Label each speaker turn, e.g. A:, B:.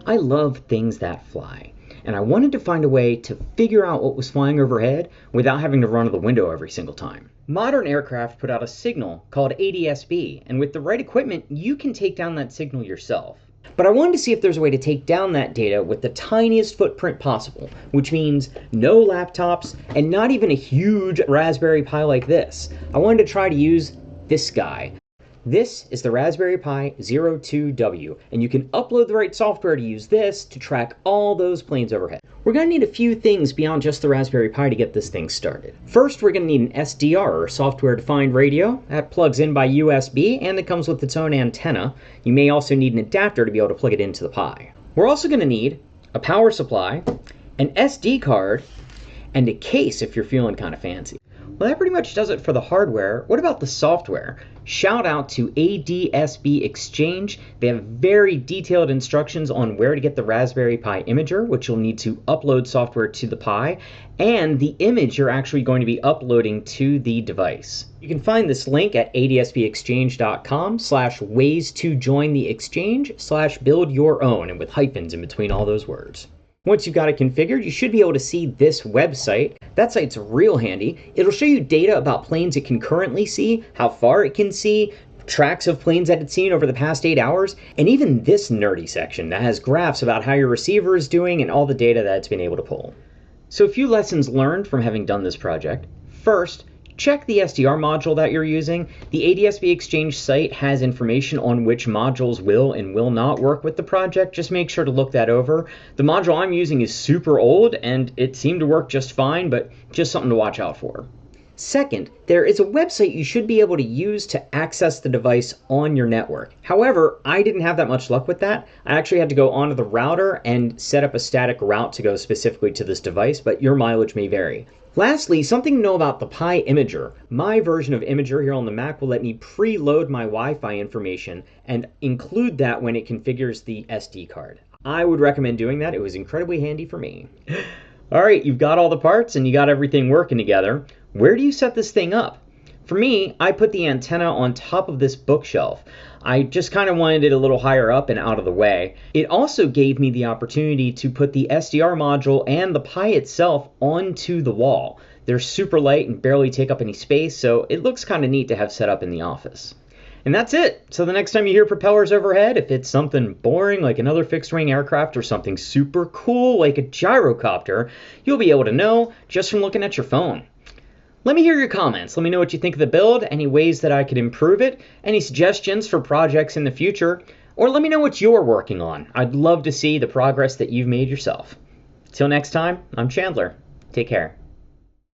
A: I love things that fly, and I wanted to find a way to figure out what was flying overhead without having to run to the window every single time. Modern aircraft put out a signal called ADS-B, and with the right equipment, you can take down that signal yourself. But I wanted to see if there's a way to take down that data with the tiniest footprint possible, which means no laptops and not even a huge Raspberry Pi like this. I wanted to try to use this guy. This is the Raspberry Pi 02W, and you can upload the right software to use this to track all those planes overhead. We're going to need a few things beyond just the Raspberry Pi to get this thing started. First, we're going to need an SDR, or software-defined radio. That plugs in by USB, and it comes with its own antenna. You may also need an adapter to be able to plug it into the Pi. We're also going to need a power supply, an SD card, and a case if you're feeling kind of fancy. Well, that pretty much does it for the hardware. What about the software? Shout out to ADS-B Exchange. They have very detailed instructions on where to get the Raspberry Pi imager, which you'll need to upload software to the Pi, and the image you're actually going to be uploading to the device. You can find this link at adsbexchange.com/ways to join the exchange/build your own, and with hyphens in between all those words. Once you've got it configured, you should be able to see this website. That site's real handy. It'll show you data about planes it can currently see, how far it can see, tracks of planes that it's seen over the past 8 hours, and even this nerdy section that has graphs about how your receiver is doing and all the data that it's been able to pull. So a few lessons learned from having done this project. First, check the SDR module that you're using. The ADS-B Exchange site has information on which modules will and will not work with the project. Just make sure to look that over. The module I'm using is super old and it seemed to work just fine, but just something to watch out for. Second, there is a website you should be able to use to access the device on your network. However, I didn't have that much luck with that. I actually had to go onto the router and set up a static route to go specifically to this device, but your mileage may vary. Lastly, something to know about the Pi Imager. My version of Imager here on the Mac will let me preload my Wi-Fi information and include that when it configures the SD card. I would recommend doing that. It was incredibly handy for me. All right, you've got all the parts and you got everything working together. Where do you set this thing up? For me, I put the antenna on top of this bookshelf. I just kind of wanted it a little higher up and out of the way. It also gave me the opportunity to put the SDR module and the Pi itself onto the wall. They're super light and barely take up any space, so it looks kind of neat to have set up in the office. And that's it. So the next time you hear propellers overhead, if it's something boring like another fixed-wing aircraft or something super cool like a gyrocopter, you'll be able to know just from looking at your phone. Let me hear your comments. Let me know what you think of the build, any ways that I could improve it, any suggestions for projects in the future, or let me know what you're working on. I'd love to see the progress that you've made yourself. Till next time, I'm Chandler. Take care.